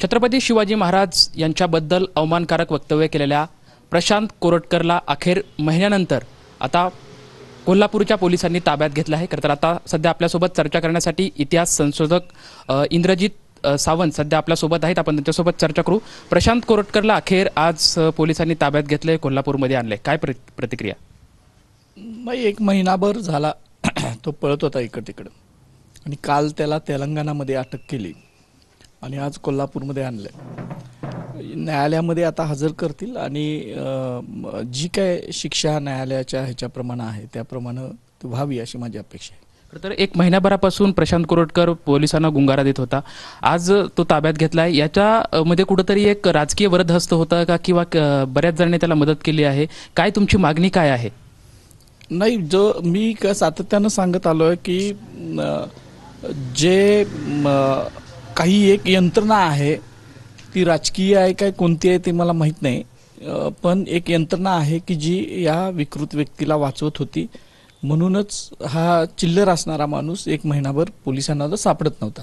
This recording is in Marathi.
छत्रपती शिवाजी महाराज यांच्याबद्दल अवमानकारक वक्तव्य केलेल्या प्रशांत कोरटकरला अखेर महिन्यानंतर आता कोल्हापूरच्या पोलिसांनी ताब्यात घेतलं आहे। तर आता सध्या आपल्यासोबत चर्चा करण्यासाठी इतिहास संशोधक इंद्रजित सावंत सध्या आपल्यासोबत आहेत। आपण त्यांच्यासोबत चर्चा करू। प्रशांत कोरटकरला अखेर आज पोलिसांनी ताब्यात घेतले, कोल्हापूरमध्ये आणले, काय प्रतिक्रिया? नाही, एक महिनाभर झाला तो पळत होता इकडे तिकडे आणि काल त्याला तेलंगणामध्ये अटक केली आणि आज कोल्हापूरमध्ये आणले। न्यायालयामध्ये आता हजर करतील आणि जी काय शिक्षा न्यायालयाच्या ह्याच्याप्रमाणे आहे त्याप्रमाणे व्हावी अशी माझी अपेक्षा आहे। तर एक महिन्याभरापासून प्रशांत कोरटकर पोलिसांना गुंगारा देत होता, आज तो ताब्यात घेतलाय। याच्यामध्ये कुठेतरी एक राजकीय वरदहस्त होता का, किंवा बऱ्याच जणांनी त्याला मदत केली आहे? काय तुमची मागणी काय आहे? नाही, जो मी सातत्यानं सांगत आलोय की जे काही एक यंत्रणा आहे ती राजकीय आहे काय कोणती आहे ते मला माहित नाही, पण एक यंत्रणा आहे की जी या विकृत व्यक्तीला वाचवत होती। म्हणूनच हा चिल्लर असणारा माणूस एक महिनाभर पोलिसांना सापडत नव्हता।